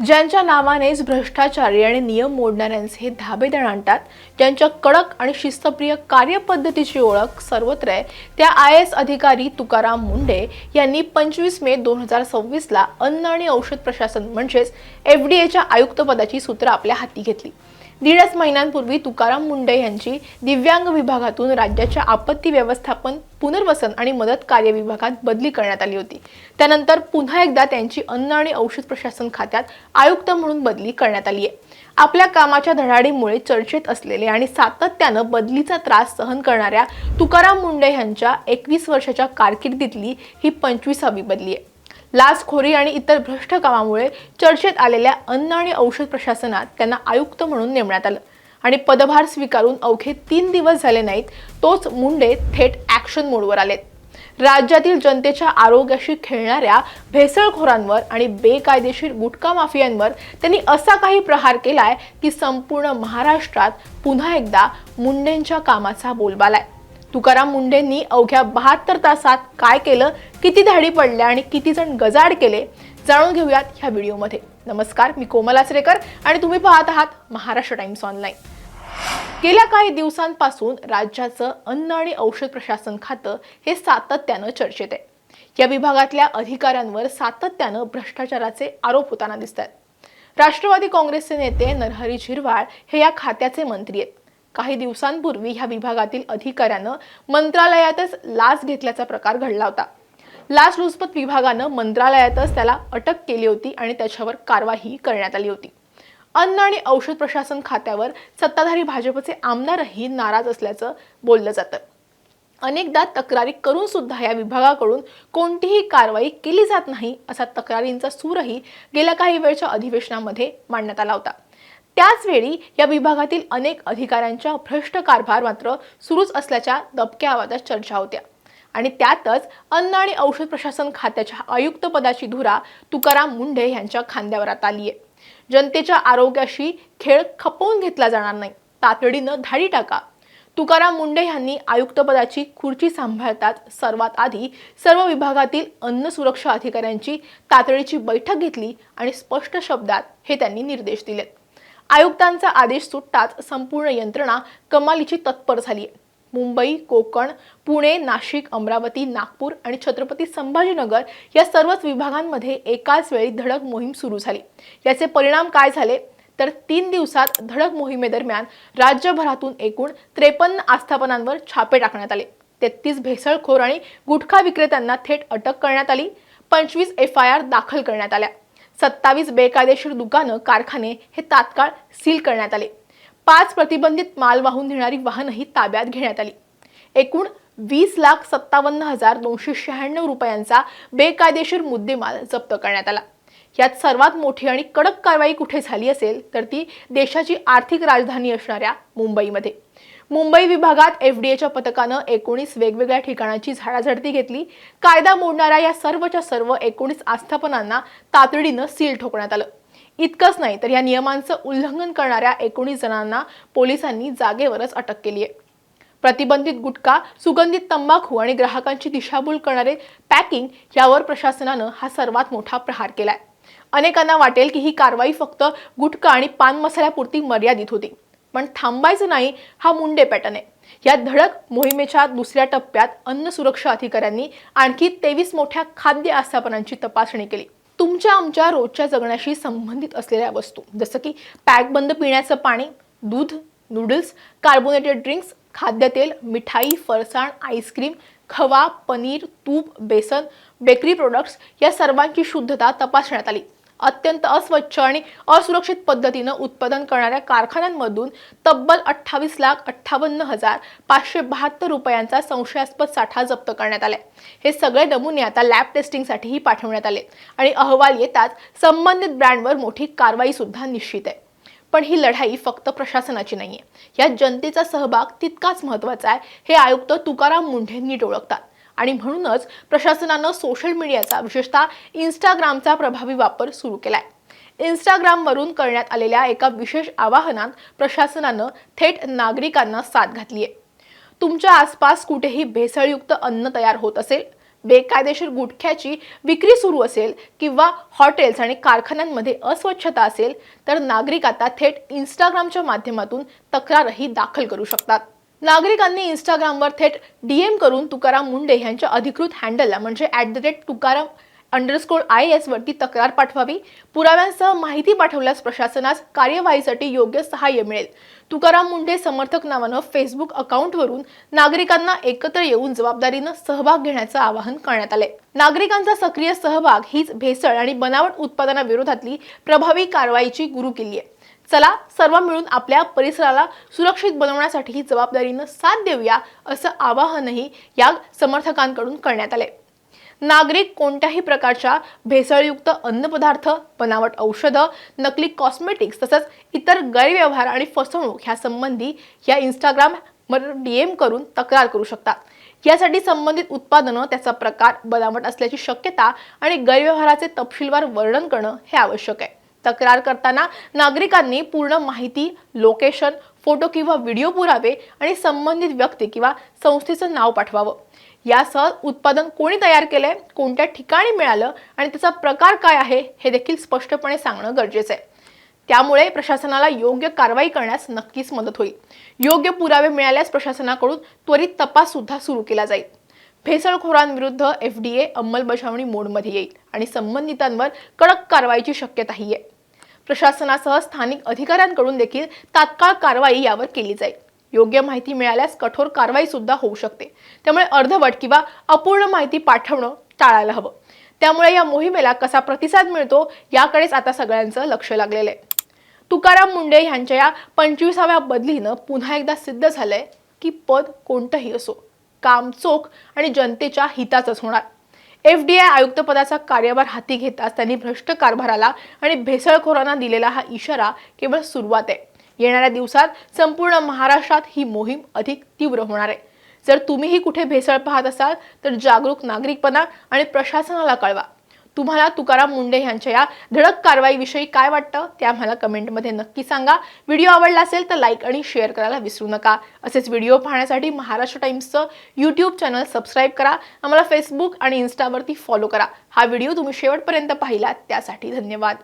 ज्यांच्या नावानेच भ्रष्टाचारी आणि नियम मोडणाऱ्यांचे हे धाबेदण आणतात, ज्यांच्या कडक आणि शिस्तप्रिय कार्यपद्धतीची ओळख सर्वत्र आहे, त्या IAS अधिकारी तुकाराम मुंढे यांनी 25 मे 2026 ला अन्न आणि औषध प्रशासन म्हणजेच FDAच्या आयुक्तपदाची सूत्र आपल्या हाती घेतली। 1.5 महिन्यांपूर्वी तुकाराम मुंढे यांची दिव्यांग विभागातून राज्याच्या आपत्ती व्यवस्थापन, पुनर्वसन आणि मदत कार्य विभागात बदली करण्यात आली होती। त्यानंतर पुन्हा एकदा त्यांची अन्न आणि औषध प्रशासन खात्यात आयुक्त म्हणून बदली करण्यात आली आहे। आपल्या कामाच्या धडाडीमुळे चर्चेत असलेले आणि सातत्यानं बदलीचा त्रास सहन करणाऱ्या तुकाराम मुंढे यांच्या 21 वर्षाच्या कारकिर्दीतली ही 25वी बदली आहे। लाचखोरी आणि इतर भ्रष्ट कामामुळे चर्चेत आलेल्या अन्न आणि औषध प्रशासनात त्यांना आयुक्त म्हणून नेमण्यात आलं आणि पदभार स्वीकारून अवघे 3 दिवस झाले नाहीत, तोच मुंढे थेट ॲक्शन मोडवर आलेत। राज्यातील जनतेच्या आरोग्याशी खेळणाऱ्या भेसळखोरांवर आणि बेकायदेशीर गुटखा माफियांवर त्यांनी असा काही प्रहार केलाय की संपूर्ण महाराष्ट्रात पुन्हा एकदा मुंढेंच्या कामाचा बोलबाला आहे। तुकाराम मुंढेंनी अवघ्या 72 तासात काय केलं, किती धाडी पडल्या आणि किती जण गजाड केले, जाणून घेऊयात ह्या व्हिडिओमध्ये। नमस्कार, मी कोमल आचरेकर आणि तुम्ही पाहत आहात महाराष्ट्र टाइम्स ऑनलाईन। गेल्या काही दिवसांपासून राज्याचं अन्न आणि औषध प्रशासन खातं हे सातत्यानं चर्चेत आहे। या विभागातल्या अधिकाऱ्यांवर सातत्यानं भ्रष्टाचाराचे आरोप होताना दिसत आहेत। राष्ट्रवादी काँग्रेसचे नेते नरहरी झिरवाळ हे या खात्याचे मंत्री आहेत। काही दिवसांपूर्वी ह्या विभागातील अधिकाऱ्यानं मंत्रालयातच लाच घेतल्याचा प्रकार घडला होता। लाचलुचपत विभागानं मंत्रालयातच त्याला अटक केली होती आणि त्याच्यावर कारवाई करण्यात आली होती। अन्न आणि औषध प्रशासन खात्यावर सत्ताधारी भाजपचे आमदारही नाराज असल्याचं बोललं जातं। अनेकदा तक्रारी करून सुद्धा या विभागाकडून कोणतीही कारवाई केली जात नाही, असा तक्रारींचा सूरही गेल्या काही वेळच्या अधिवेशनामध्ये मांडण्यात आला होता। त्याच वेळी या विभागातील अनेक अधिकाऱ्यांच्या भ्रष्ट कारभार मात्र सुरूच असल्याच्या दबक्या आवाजात चर्चा होत्या आणि त्यातच अन्न आणि औषध प्रशासन खात्याच्या आयुक्त पदाची धुरा तुकाराम मुंढे यांच्या खांद्यावर आता आली आहे। जनतेच्या आरोग्याशी खेळ खपवून घेतला जाणार नाही, तातडीनं धाडी टाका। तुकाराम मुंढे यांनी आयुक्त पदाची खुर्ची सांभाळताच सर्वात आधी सर्व विभागातील अन्न सुरक्षा अधिकाऱ्यांची तातडीची बैठक घेतली आणि स्पष्ट शब्दात हे त्यांनी निर्देश दिलेत। आयुक्तांचा आदेश सुटताच संपूर्ण यंत्रणा कमालीची तत्पर झाली आहे। मुंबई, कोकण, पुणे, नाशिक, अमरावती, नागपूर आणि छत्रपती संभाजीनगर या सर्वच विभागांमध्ये एकाच वेळी धडक मोहीम सुरू झाली। याचे परिणाम काय झाले तर 3 दिवसात धडक मोहिमेदरम्यान राज्यभरातून एकूण 53 आस्थापनांवर छापे टाकण्यात आले। 33 भेसळखोर आणि गुटखा विक्रेत्यांना थेट अटक करण्यात आली। 25 FIR दाखल करण्यात आल्या। 27 बेकायदेशीर दुकानं, कारखाने हे तात्काळ सील करण्यात आले। 5 प्रतिबंधित माल वाहून नेणारी वाहनही ताब्यात घेण्यात आली। एकूण 20,57,296 रुपयांचा बेकायदेशीर मुद्देमाल जप्त करण्यात आला। यात सर्वात मोठी आणि कडक कारवाई कुठे झाली असेल तर ती देशाची आर्थिक राजधानी असणाऱ्या मुंबईमध्ये। मुंबई विभागात FDAच्या पथकानं 19 वेगवेगळ्या ठिकाणांची झाडाझडती घेतली। कायदा मोडणाऱ्या या सर्वच्या सर्व 19 आस्थापनांना तातडीनं सील ठोकण्यात आलं। इतकंच नाही तर या नियमांचं उल्लंघन करणाऱ्या 19 जणांना पोलिसांनी जागेवरच अटक केली आहे। प्रतिबंधित गुटखा, सुगंधित तंबाखू आणि ग्राहकांची दिशाभूल करणारे पॅकिंग यावर प्रशासनानं हा सर्वात मोठा प्रहार केलाय। अनेकांना वाटेल की ही कारवाई फक्त गुटखा आणि पान मसाल्यापुरती मर्यादित होती, पण थांबायचं नाही, हा मुंढे पॅटर्न आहे। या धडक मोहिमेच्या दुसऱ्या टप्प्यात अन्न सुरक्षा अधिकाऱ्यांनी आणखी 23 मोठ्या खाद्य आस्थापनांची तपासणी केली। तुमच्या आमच्या रोजच्या जगण्याशी संबंधित असलेल्या वस्तू जसं की पॅकबंद पिण्याचं पाणी, दूध, नूडल्स, कार्बोनेटेड ड्रिंक्स, खाद्यतेल, मिठाई, फरसाण, आईस्क्रीम, खवा, पनीर, तूप, बेसन, बेकरी प्रोडक्ट्स या सर्वांची शुद्धता तपासण्यात आली। अत्यंत अस्वच्छ आणि असुरक्षित पद्धतीनं उत्पादन करणाऱ्या कारखान्यांमधून तब्बल 28,58,572 रुपयांचा संशयास्पद साठा जप्त करण्यात आलाय। हे सगळे नमुने आता लॅब टेस्टिंगसाठीही पाठवण्यात आले आणि अहवाल येताच संबंधित ब्रँडवर मोठी कारवाई सुद्धा निश्चित आहे। पण ही लढाई फक्त प्रशासनाची नाहीये, यात जनतेचा सहभाग तितकाच महत्त्वाचा आहे हे आयुक्त तुकाराम मुंढे नीट ओळखतात आणि म्हणूनच प्रशासनानं सोशल मीडियाचा, विशेषतः इंस्टाग्रामचा प्रभावी वापर सुरू केलाय। इंस्टाग्रामवरून करण्यात आलेल्या एका विशेष आवाहनात प्रशासनानं थेट नागरिकांना साथ घातली आहे। तुमच्या आसपास कुठेही भेसळयुक्त अन्न तयार होत असेल, बेकायदेशीर गुटख्याची विक्री सुरू असेल किंवा हॉटेल्स आणि कारखान्यांमध्ये अस्वच्छता असेल तर नागरिक आता थेट इंस्टाग्रामच्या माध्यमातून तक्रारही दाखल करू शकतात। नागरिकांनी इंस्टाग्रामवर थेट DM करून तुकाराम मुंढे यांच्या अधिकृत हँडलला म्हणजे @tukaram_IAS वरती तक्रार पाठवावी। पुराव्यांसह माहिती पाठवल्यास प्रशासनास कार्यवाहीसाठी योग्य सहाय्य मिळेल। तुकाराम मुंढे समर्थक नावानं फेसबुक अकाउंटवरून नागरिकांना एकत्र येऊन जबाबदारीनं सहभाग घेण्याचं आवाहन करण्यात आले। नागरिकांचा सक्रिय सहभाग हीच भेसळ आणि बनावट उत्पादनाविरोधातली प्रभावी कारवाईची गुरुकिल्ली आहे। चला सर्व मिळून आपल्या परिसराला सुरक्षित बनवण्यासाठी ही जबाबदारीनं साथ देऊया असं आवाहनही या समर्थकांकडून करण्यात आले। नागरिक कोणत्याही प्रकारच्या भेसळयुक्त अन्नपदार्थ, बनावट औषधं, नकली कॉस्मेटिक्स तसंच इतर गैरव्यवहार आणि फसवणूक ह्या संबंधी या इंस्टाग्रामवर DM करून तक्रार करू शकतात। यासाठी संबंधित उत्पादनं, त्याचा प्रकार, बनावट असल्याची शक्यता आणि गैरव्यवहाराचे तपशीलवार वर्णन करणं हे आवश्यक आहे। तक्रार करताना नागरिकांनी पूर्ण माहिती, लोकेशन, फोटो किंवा व्हिडिओ पुरावे आणि संबंधित व्यक्ती किंवा संस्थेचं नाव पाठवावं। यासह उत्पादन कोणी तयार केलंय, कोणत्या ठिकाणी मिळालं आणि त्याचा प्रकार काय आहे हे देखील स्पष्टपणे सांगणं गरजेचं आहे। त्यामुळे प्रशासनाला योग्य कारवाई करण्यास नक्कीच मदत होईल। योग्य पुरावे मिळाल्यास प्रशासनाकडून त्वरित तपास सुद्धा सुरू केला जाईल। भेसळखोरांविरुद्ध FDA अंमलबजावणी मोडमध्ये येईल आणि संबंधितांवर कडक कारवाईची शक्यताही आहे। प्रशासनासह स्थानिक अधिकाऱ्यांकडून देखील तात्काळ कारवाई यावर केली जाईल। योग्य माहिती मिळाल्यास कठोर कारवाई सुद्धा होऊ शकते। त्यामुळे अर्धवट किंवा अपूर्ण माहिती पाठवणं टाळायला हवं। त्यामुळे या मोहिमेला कसा प्रतिसाद मिळतो याकडेच आता सगळ्यांचं लक्ष लागलेलं आहे। तुकाराम मुंढे यांच्या या 25व्या बदलीनं पुन्हा एकदा सिद्ध झालंय की पद कोणतंही असो, काम चोख आणि जनतेच्या हिताचंच होणार। FDA आयुक्तपदाचा कार्यभार हाती घेताच त्यांनी भ्रष्ट कारभाराला आणि भेसळखोरांना दिलेला हा इशारा केवळ सुरुवात आहे। येणाऱ्या दिवसात संपूर्ण महाराष्ट्रात ही मोहीम अधिक तीव्र होणार आहे। जर तुम्हीही कुठे भेसळ पाहत असाल तर जागरूक नागरिकपणा आणि प्रशासनाला कळवा। तुम्हाला तुकाराम मुंढे यांच्या या धडक कारवाईविषयी काय वाटतं ते आम्हाला कमेंटमध्ये नक्की सांगा। व्हिडिओ आवडला असेल तर लाईक आणि शेअर करायला विसरू नका। असेच व्हिडिओ पाहण्यासाठी महाराष्ट्र टाइम्सचं YouTube चॅनल सबस्क्राईब करा। आम्हाला Facebook आणि Instaवरती फॉलो करा। हा व्हिडिओ तुम्ही शेवटपर्यंत पाहिला त्यासाठी धन्यवाद।